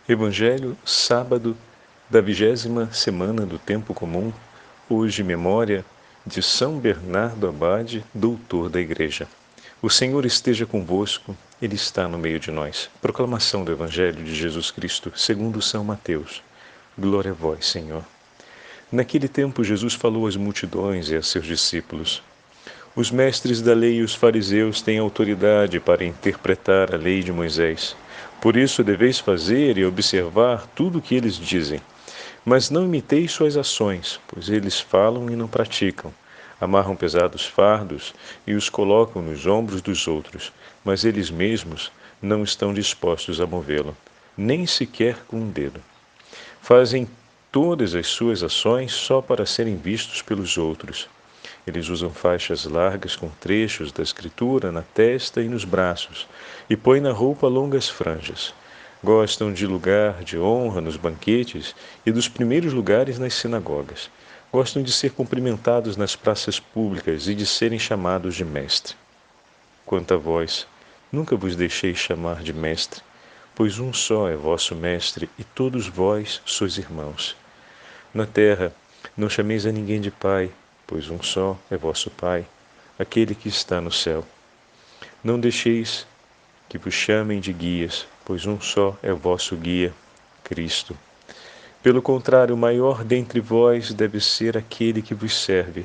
Evangelho, sábado da 20ª semana do Tempo Comum, hoje memória de São Bernardo Abade, doutor da Igreja. O Senhor esteja convosco, Ele está no meio de nós. Proclamação do Evangelho de Jesus Cristo, segundo São Mateus. Glória a vós, Senhor. Naquele tempo, Jesus falou às multidões e a seus discípulos: Os mestres da lei e os fariseus têm autoridade para interpretar a lei de Moisés. Por isso deveis fazer e observar tudo o que eles dizem. Mas não imiteis suas ações, pois eles falam e não praticam. Amarram pesados fardos e os colocam nos ombros dos outros, mas eles mesmos não estão dispostos a movê-lo, nem sequer com um dedo. Fazem todas as suas ações só para serem vistos pelos outros. Eles usam faixas largas com trechos da Escritura na testa e nos braços, e põem na roupa longas franjas. Gostam de lugar de honra nos banquetes e dos primeiros lugares nas sinagogas. Gostam de ser cumprimentados nas praças públicas e de serem chamados de mestre. Quanto a vós, nunca vos deixeis chamar de mestre, pois um só é vosso mestre e todos vós sois irmãos. Na terra, não chameis a ninguém de pai, pois um só é vosso Pai, aquele que está no céu. Não deixeis que vos chamem de guias, pois um só é vosso guia, Cristo. Pelo contrário, o maior dentre vós deve ser aquele que vos serve.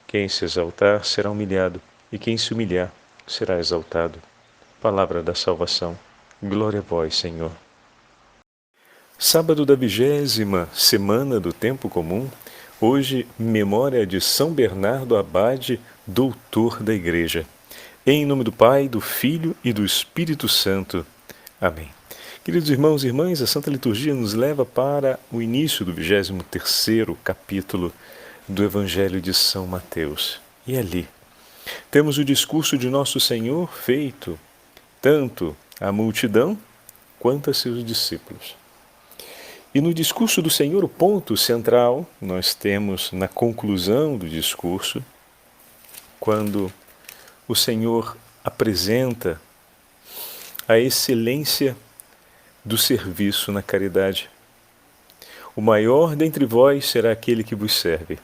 Quem se exaltar será humilhado, e quem se humilhar será exaltado. Palavra da salvação. Glória a vós, Senhor. Sábado da 20ª semana do Tempo Comum, hoje, memória de São Bernardo Abade, doutor da Igreja. Em nome do Pai, do Filho e do Espírito Santo. Amém. Queridos irmãos e irmãs, a Santa Liturgia nos leva para o início do 23º capítulo do Evangelho de São Mateus. E ali temos o discurso de Nosso Senhor feito tanto à multidão quanto a seus discípulos. E no discurso do Senhor, o ponto central, nós temos na conclusão do discurso, quando o Senhor apresenta a excelência do serviço na caridade. O maior dentre vós será aquele que vos serve.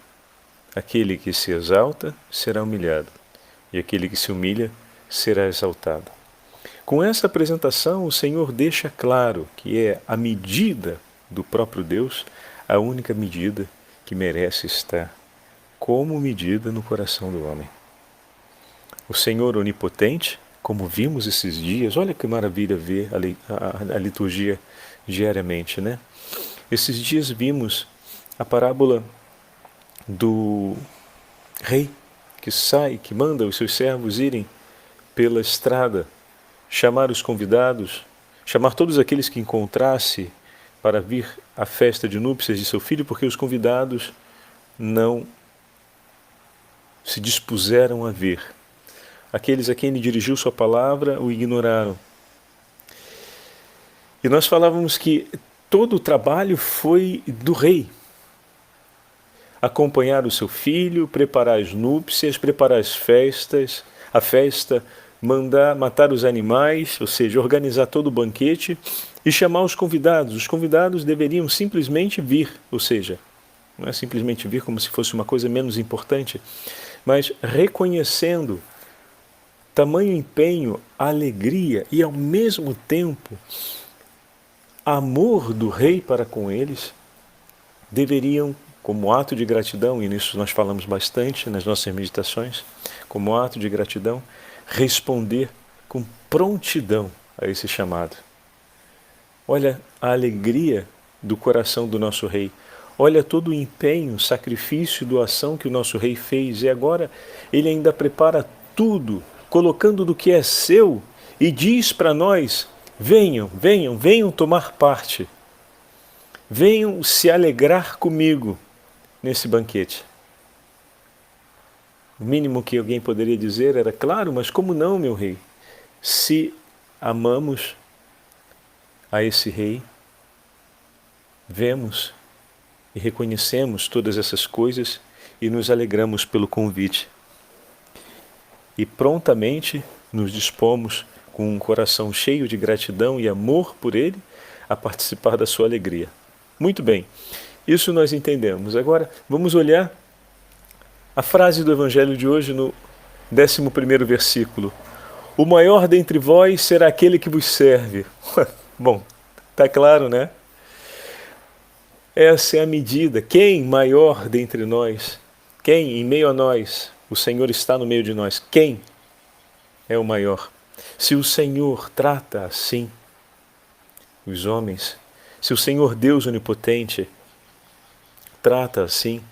Aquele que se exalta será humilhado, e aquele que se humilha será exaltado. Com essa apresentação, o Senhor deixa claro que é a medida do próprio Deus, a única medida que merece estar como medida no coração do homem. O Senhor onipotente, como vimos esses dias, olha que maravilha ver a liturgia diariamente, né? Esses dias vimos a parábola do rei que sai, que manda os seus servos irem pela estrada, chamar os convidados, chamar todos aqueles que encontrasse para vir à festa de núpcias de seu filho, porque os convidados não se dispuseram a vir. Aqueles a quem ele dirigiu sua palavra o ignoraram. E nós falávamos que todo o trabalho foi do rei. Acompanhar o seu filho, preparar as núpcias, preparar as festas, a festa, matar os animais, ou seja, organizar todo o banquete e chamar os convidados. Os convidados deveriam simplesmente vir, ou seja, não é simplesmente vir como se fosse uma coisa menos importante, mas reconhecendo tamanho empenho, alegria e ao mesmo tempo amor do rei para com eles, deveriam, como ato de gratidão, e nisso nós falamos bastante nas nossas meditações, como ato de gratidão, responder com prontidão a esse chamado. Olha a alegria do coração do nosso rei. Olha todo o empenho, sacrifício e doação que o nosso rei fez. E agora ele ainda prepara tudo, colocando do que é seu e diz para nós: venham, venham, venham tomar parte. Venham se alegrar comigo nesse banquete. O mínimo que alguém poderia dizer era: claro, mas como não, meu rei? Se amamos a esse rei, vemos e reconhecemos todas essas coisas e nos alegramos pelo convite. E prontamente nos dispomos, com um coração cheio de gratidão e amor por ele, a participar da sua alegria. Muito bem, isso nós entendemos. Agora, vamos olhar a frase do Evangelho de hoje no 11º versículo. O maior dentre vós será aquele que vos serve. Bom, está claro, né? Essa é a medida. Quem maior dentre nós? Quem em meio a nós? O Senhor está no meio de nós. Quem é o maior? Se o Senhor trata assim os homens, se o Senhor Deus Onipotente trata assim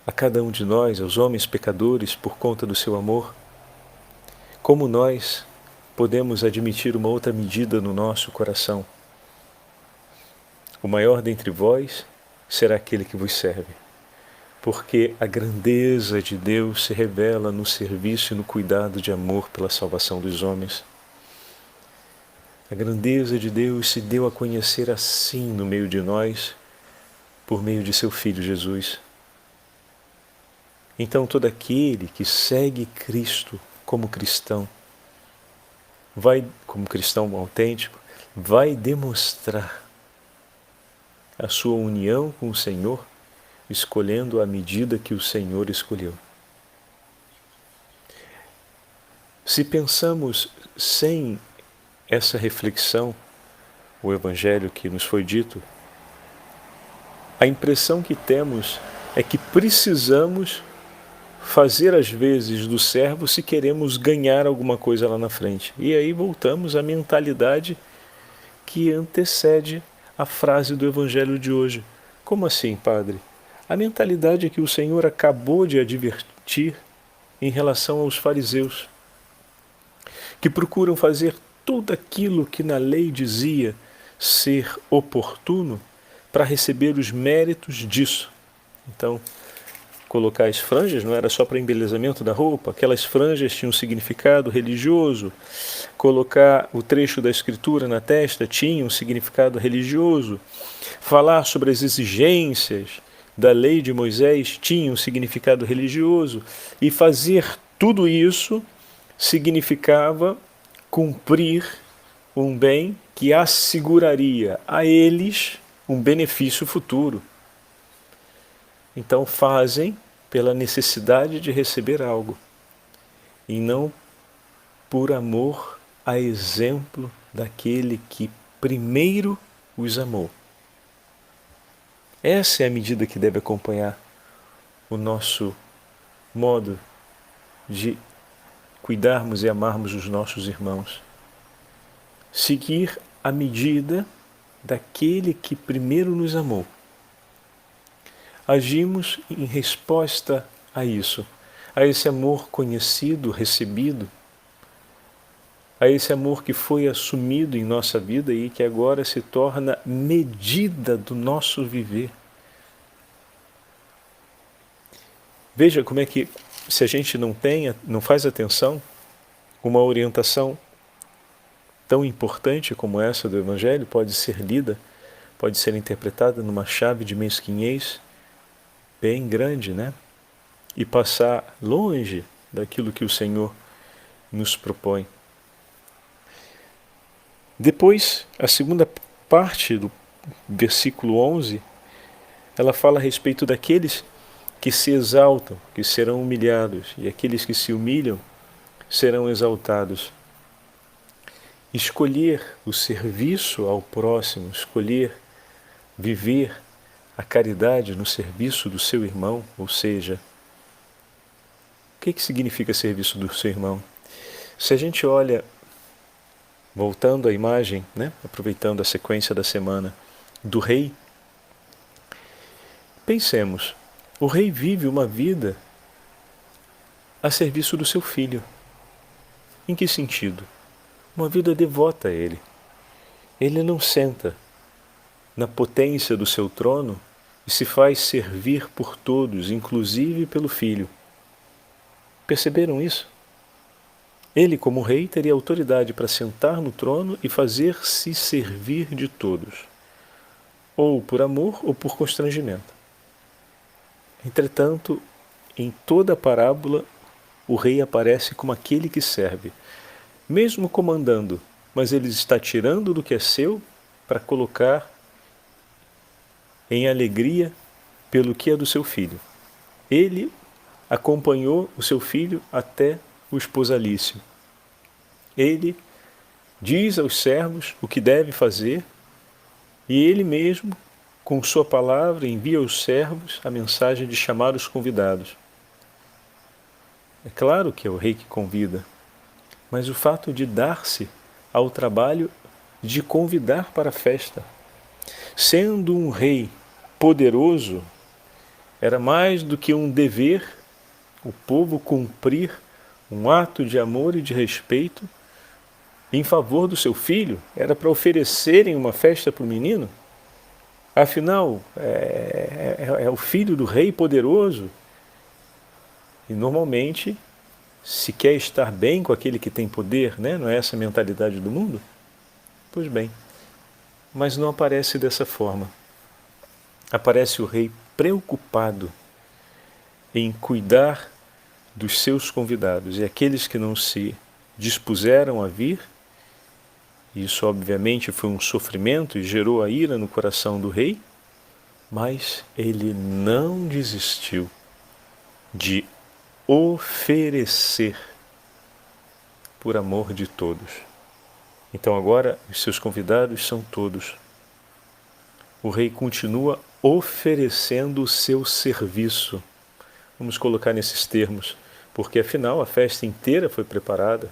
a cada um de nós, aos homens pecadores, por conta do seu amor, como nós podemos admitir uma outra medida no nosso coração? O maior dentre vós será aquele que vos serve, porque a grandeza de Deus se revela no serviço e no cuidado de amor pela salvação dos homens. A grandeza de Deus se deu a conhecer assim no meio de nós, por meio de seu Filho Jesus. Então todo aquele que segue Cristo como cristão, como cristão autêntico, vai demonstrar a sua união com o Senhor, escolhendo a medida que o Senhor escolheu. Se pensamos sem essa reflexão, o Evangelho que nos foi dito, a impressão que temos é que precisamos fazer às vezes do servo se queremos ganhar alguma coisa lá na frente. E aí voltamos à mentalidade que antecede a frase do Evangelho de hoje. Como assim, Padre? A mentalidade que o Senhor acabou de advertir em relação aos fariseus, que procuram fazer tudo aquilo que na lei dizia ser oportuno para receber os méritos disso. Então, colocar as franjas não era só para embelezamento da roupa, aquelas franjas tinham um significado religioso. Colocar o trecho da Escritura na testa tinha um significado religioso. Falar sobre as exigências da lei de Moisés tinha um significado religioso. E fazer tudo isso significava cumprir um bem que asseguraria a eles um benefício futuro. Então fazem pela necessidade de receber algo, e não por amor a exemplo daquele que primeiro os amou. Essa é a medida que deve acompanhar o nosso modo de cuidarmos e amarmos os nossos irmãos. Seguir a medida daquele que primeiro nos amou. Agimos em resposta a isso, a esse amor conhecido, recebido, a esse amor que foi assumido em nossa vida e que agora se torna medida do nosso viver. Veja como é que, se a gente não faz atenção, uma orientação tão importante como essa do Evangelho pode ser lida, pode ser interpretada numa chave de mesquinhez bem grande, né? E passar longe daquilo que o Senhor nos propõe. Depois, a segunda parte do versículo 11, ela fala a respeito daqueles que se exaltam, que serão humilhados, e aqueles que se humilham serão exaltados. Escolher o serviço ao próximo, escolher viver a caridade no serviço do seu irmão, ou seja, o que significa serviço do seu irmão? Se a gente olha, voltando à imagem, né, aproveitando a sequência da semana, do rei, pensemos, o rei vive uma vida a serviço do seu filho. Em que sentido? Uma vida devota a ele. Ele não senta na potência do seu trono e se faz servir por todos, inclusive pelo filho. Perceberam isso? Ele, como rei, teria autoridade para sentar no trono e fazer-se servir de todos, ou por amor ou por constrangimento. Entretanto, em toda a parábola, o rei aparece como aquele que serve, mesmo comandando, mas ele está tirando do que é seu para colocar em alegria pelo que é do seu filho. Ele acompanhou o seu filho até o esposalício. Ele diz aos servos o que deve fazer e ele mesmo, com sua palavra, envia aos servos a mensagem de chamar os convidados. É claro que é o rei que convida, mas o fato de dar-se ao trabalho de convidar para a festa, sendo um rei poderoso, era mais do que um dever o povo cumprir um ato de amor e de respeito em favor do seu filho. Era para oferecerem uma festa para o menino. Afinal, é o filho do rei poderoso. E normalmente se quer estar bem com aquele que tem poder, né? Não é essa a mentalidade do mundo? Pois bem, mas não aparece dessa forma. Aparece o rei preocupado em cuidar dos seus convidados, e aqueles que não se dispuseram a vir. Isso obviamente foi um sofrimento e gerou a ira no coração do rei, mas ele não desistiu de oferecer por amor de todos. Então agora os seus convidados são todos. O rei continua oferecendo o seu serviço. Vamos colocar nesses termos, porque afinal a festa inteira foi preparada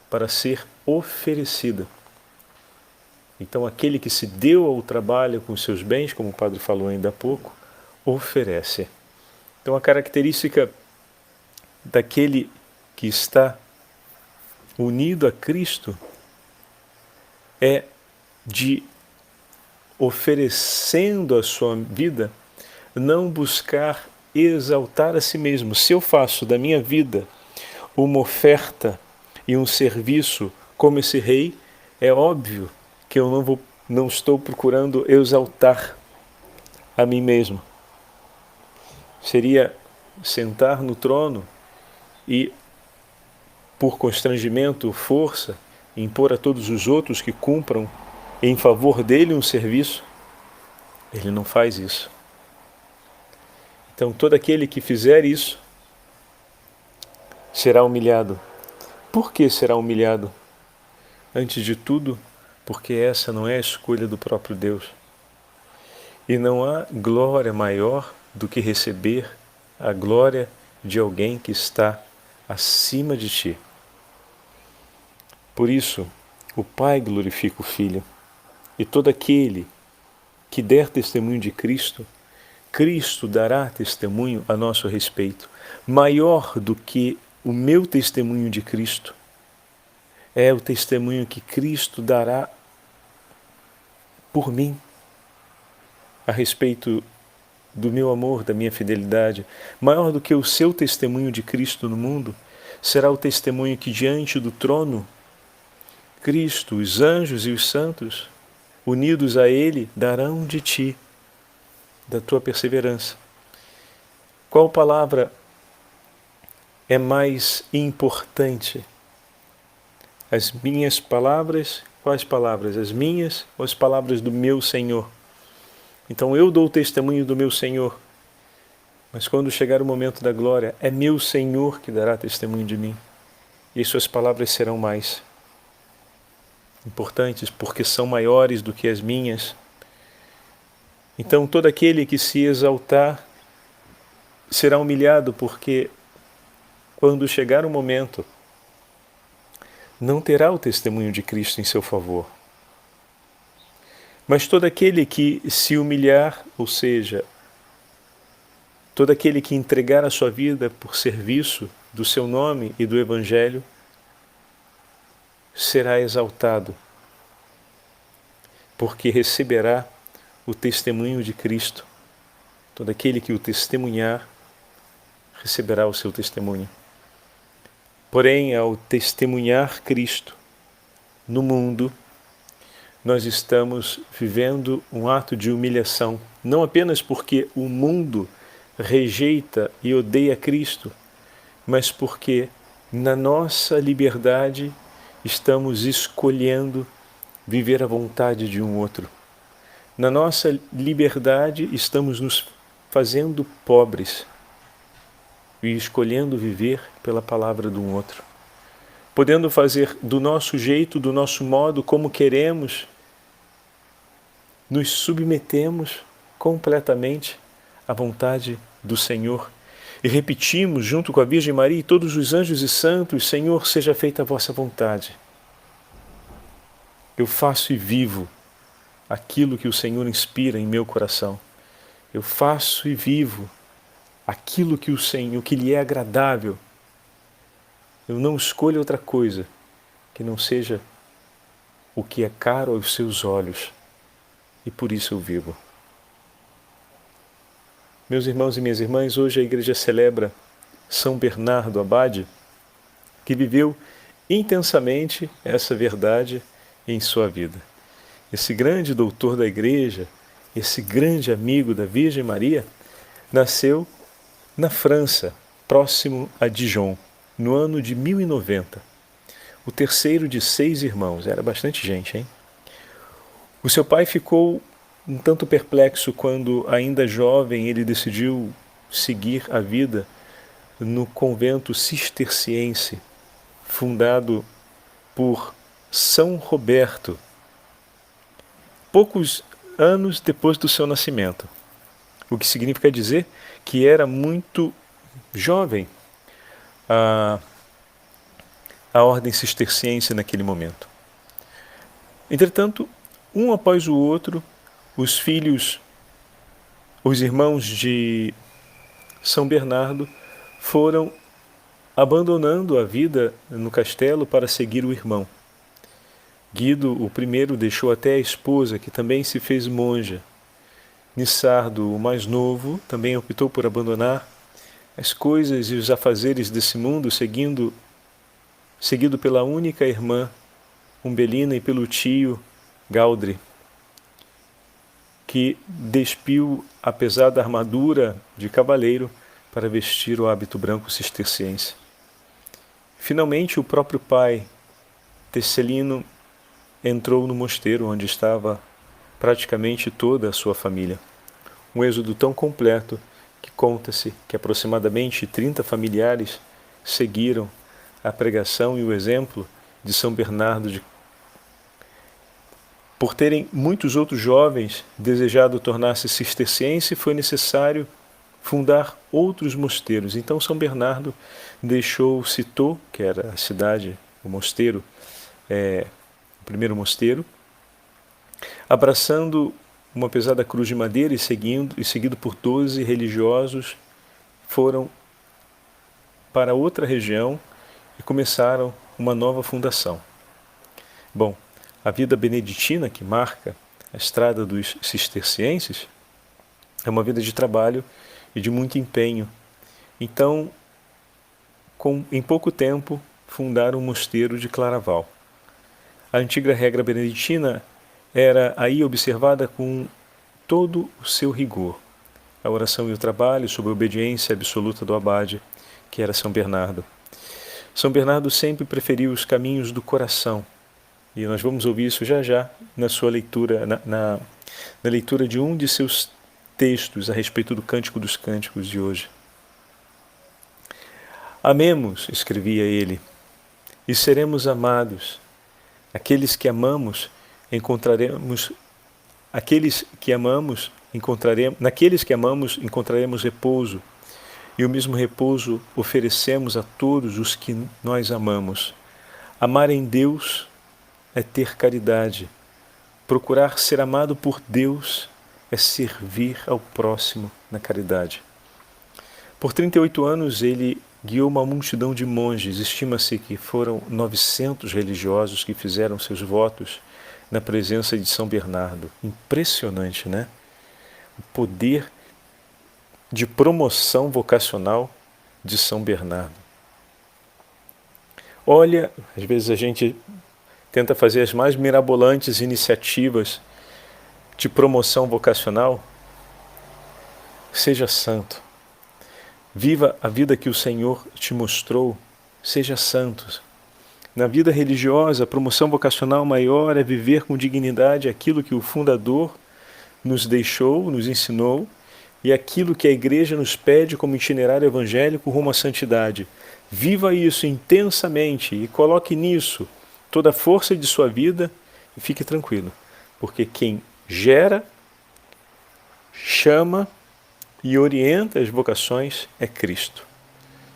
para ser oferecida. Então aquele que se deu ao trabalho com seus bens, como o padre falou ainda há pouco, oferece. Então a característica daquele que está unido a Cristo é de, oferecendo a sua vida, não buscar exaltar a si mesmo. Se eu faço da minha vida uma oferta e um serviço como esse rei, é óbvio que eu não estou procurando exaltar a mim mesmo. Seria sentar no trono e, por constrangimento, força, impor a todos os outros que cumpram em favor dele um serviço. Ele não faz isso. Então todo aquele que fizer isso será humilhado. Por que será humilhado? Antes de tudo, porque essa não é a escolha do próprio Deus. E não há glória maior do que receber a glória de alguém que está acima de ti. Por isso, o Pai glorifica o Filho, e todo aquele que der testemunho de Cristo, Cristo dará testemunho a nosso respeito. Maior do que o meu testemunho de Cristo é o testemunho que Cristo dará por mim, a respeito do meu amor, da minha fidelidade. Maior do que o seu testemunho de Cristo no mundo será o testemunho que diante do trono Cristo, os anjos e os santos, unidos a Ele, darão de ti, da tua perseverança. Qual palavra é mais importante? As minhas palavras? Quais palavras? As minhas ou as palavras do meu Senhor? Então eu dou o testemunho do meu Senhor, mas quando chegar o momento da glória, é meu Senhor que dará testemunho de mim. E suas palavras serão mais importantes, porque são maiores do que as minhas. Então todo aquele que se exaltar será humilhado, porque quando chegar o momento, não terá o testemunho de Cristo em seu favor. Mas todo aquele que se humilhar, ou seja, todo aquele que entregar a sua vida por serviço do seu nome e do Evangelho, será exaltado, porque receberá o testemunho de Cristo. Todo aquele que o testemunhar, receberá o seu testemunho. Porém, ao testemunhar Cristo no mundo, nós estamos vivendo um ato de humilhação, não apenas porque o mundo rejeita e odeia Cristo, mas porque na nossa liberdade estamos escolhendo viver a vontade de um outro. Na nossa liberdade, estamos nos fazendo pobres e escolhendo viver pela palavra de um outro. Podendo fazer do nosso jeito, do nosso modo, como queremos, nos submetemos completamente à vontade do Senhor e repetimos junto com a Virgem Maria e todos os anjos e santos: Senhor, seja feita a vossa vontade. Eu faço e vivo aquilo que o Senhor inspira em meu coração. Eu faço e vivo aquilo que o Senhor, que lhe é agradável. Eu não escolho outra coisa que não seja o que é caro aos seus olhos, e por isso eu vivo. Meus irmãos e minhas irmãs, hoje a Igreja celebra São Bernardo Abade, que viveu intensamente essa verdade em sua vida. Esse grande doutor da Igreja, esse grande amigo da Virgem Maria, nasceu na França, próximo a Dijon, no ano de 1090. O terceiro de 6 irmãos, era bastante gente, hein? O seu pai ficou um tanto perplexo quando, ainda jovem, ele decidiu seguir a vida no convento cisterciense, fundado por São Roberto, poucos anos depois do seu nascimento. O que significa dizer que era muito jovem a ordem cisterciense naquele momento. Entretanto, um após o outro, os irmãos de São Bernardo foram abandonando a vida no castelo para seguir o irmão. Guido, o primeiro, deixou até a esposa, que também se fez monja. Nissardo, o mais novo, também optou por abandonar as coisas e os afazeres desse mundo, seguido pela única irmã, Umbelina, e pelo tio, Gaudri, que despiu a pesada armadura de cavaleiro para vestir o hábito branco cisterciense. Finalmente, o próprio pai, Tesselino, entrou no mosteiro onde estava praticamente toda a sua família. Um êxodo tão completo que conta-se que aproximadamente 30 familiares seguiram a pregação e o exemplo de São Bernardo. Por terem muitos outros jovens desejado tornar-se cisterciense, foi necessário fundar outros mosteiros. Então São Bernardo deixou Citeaux, que era a cidade, o mosteiro, o primeiro mosteiro, abraçando uma pesada cruz de madeira e seguido por 12 religiosos, foram para outra região e começaram uma nova fundação. Bom, a vida beneditina que marca a estrada dos cistercienses é uma vida de trabalho e de muito empenho. Então, em pouco tempo, fundaram o mosteiro de Claraval. A antiga regra beneditina era aí observada com todo o seu rigor. A oração e o trabalho sob a obediência absoluta do abade, que era São Bernardo. São Bernardo sempre preferiu os caminhos do coração. E nós vamos ouvir isso já já na sua leitura, na leitura de um de seus textos a respeito do Cântico dos Cânticos de hoje. Amemos, escrevia ele, e seremos amados. Naqueles que amamos encontraremos repouso, e o mesmo repouso oferecemos a todos os que nós amamos. Amar em Deus é ter caridade. Procurar ser amado por Deus é servir ao próximo na caridade. Por 38 anos ele guiou uma multidão de monges. Estima-se que foram 900 religiosos que fizeram seus votos na presença de São Bernardo. Impressionante, né? O poder de promoção vocacional de São Bernardo. Olha, às vezes a gente tenta fazer as mais mirabolantes iniciativas de promoção vocacional. Seja santo. Viva a vida que o Senhor te mostrou. Seja santo. Na vida religiosa, a promoção vocacional maior é viver com dignidade aquilo que o fundador nos deixou, nos ensinou, e aquilo que a Igreja nos pede como itinerário evangélico rumo à santidade. Viva isso intensamente e coloque nisso toda a força de sua vida e fique tranquilo, porque quem gera, chama e orienta as vocações é Cristo.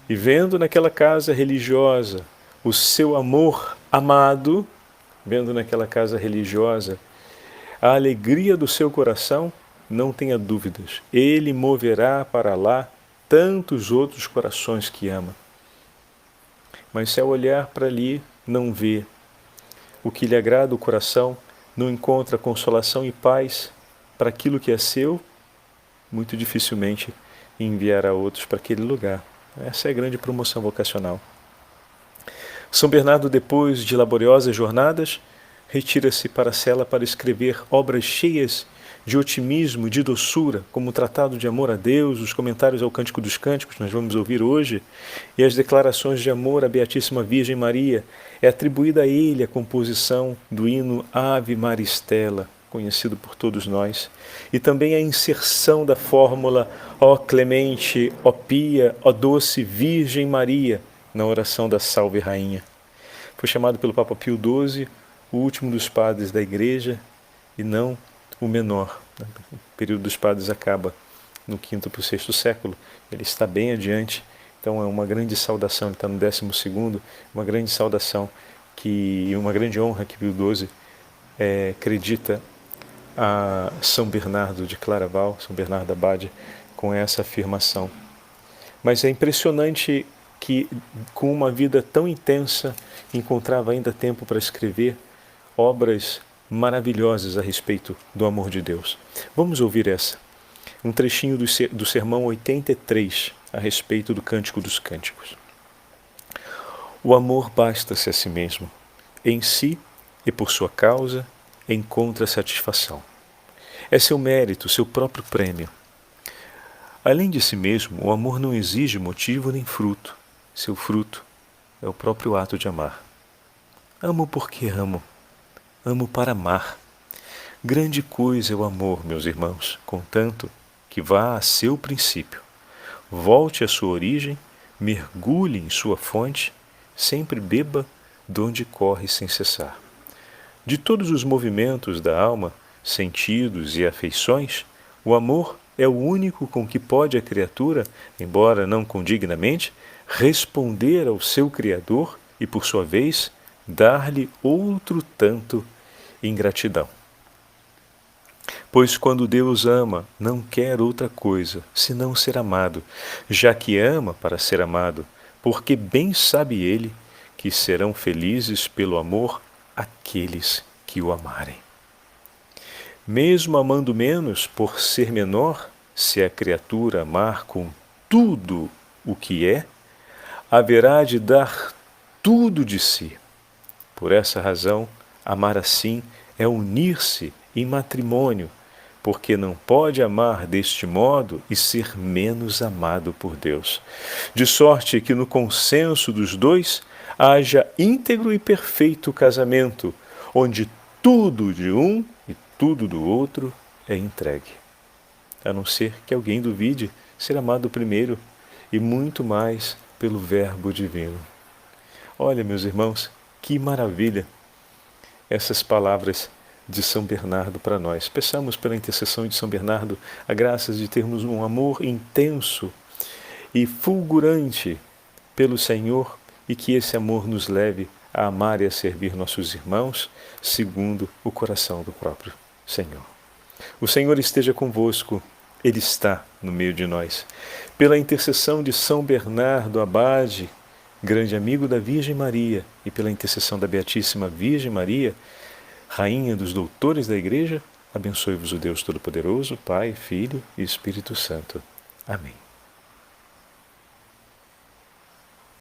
E vendo naquela casa religiosa o seu amor amado, vendo naquela casa religiosa a alegria do seu coração, não tenha dúvidas, Ele moverá para lá tantos outros corações que ama. Mas se ao olhar para ali não vê o que lhe agrada o coração, não encontra consolação e paz para aquilo que é seu, muito dificilmente enviará outros para aquele lugar. Essa é a grande promoção vocacional. São Bernardo, depois de laboriosas jornadas, retira-se para a cela para escrever obras cheias de otimismo, de doçura, como o Tratado de Amor a Deus, os comentários ao Cântico dos Cânticos, nós vamos ouvir hoje, e as declarações de amor à Beatíssima Virgem Maria. É atribuída a ele a composição do hino Ave Maristela, conhecido por todos nós, e também a inserção da fórmula Ó Clemente, ó Pia, ó Doce Virgem Maria, na oração da Salve Rainha. Foi chamado pelo Papa Pio XII o último dos padres da Igreja e não o menor. O período dos padres acaba no V para o VI século, ele está bem adiante, então é uma grande saudação, ele está no 12º, uma grande saudação e uma grande honra que Pio XII acredita a São Bernardo de Claraval, São Bernardo Abade, com essa afirmação. Mas é impressionante que, com uma vida tão intensa, encontrava ainda tempo para escrever obras maravilhosas a respeito do amor de Deus. Vamos ouvir um trechinho do Sermão 83, a respeito do Cântico dos Cânticos. O amor basta-se a si mesmo. Em si e por sua causa encontra satisfação. É seu mérito, seu próprio prêmio. Além de si mesmo, o amor não exige motivo nem fruto. Seu fruto é o próprio ato de amar. Amo porque amo. Amo para amar. Grande coisa é o amor, meus irmãos, contanto que vá a seu princípio. Volte à sua origem, mergulhe em sua fonte, sempre beba de onde corre sem cessar. De todos os movimentos da alma, sentidos e afeições, o amor é o único com que pode a criatura, embora não condignamente, responder ao seu Criador e, por sua vez, dar-lhe outro tanto em gratidão. Pois quando Deus ama, não quer outra coisa, senão ser amado, já que ama para ser amado, porque bem sabe Ele que serão felizes pelo amor aqueles que o amarem. Mesmo amando menos por ser menor, se a criatura amar com tudo o que é, haverá de dar tudo de si. Por essa razão, amar assim é unir-se em matrimônio, porque não pode amar deste modo e ser menos amado por Deus. De sorte que no consenso dos dois haja íntegro e perfeito casamento, onde tudo de um e tudo do outro é entregue. A não ser que alguém duvide ser amado primeiro e muito mais pelo Verbo Divino. Olha, meus irmãos, que maravilha essas palavras de São Bernardo para nós. Peçamos pela intercessão de São Bernardo a graça de termos um amor intenso e fulgurante pelo Senhor e que esse amor nos leve a amar e a servir nossos irmãos segundo o coração do próprio Senhor. O Senhor esteja convosco, Ele está no meio de nós. Pela intercessão de São Bernardo Abade, grande amigo da Virgem Maria, e pela intercessão da Beatíssima Virgem Maria, Rainha dos Doutores da Igreja, abençoe-vos o Deus Todo-Poderoso, Pai, Filho e Espírito Santo. Amém.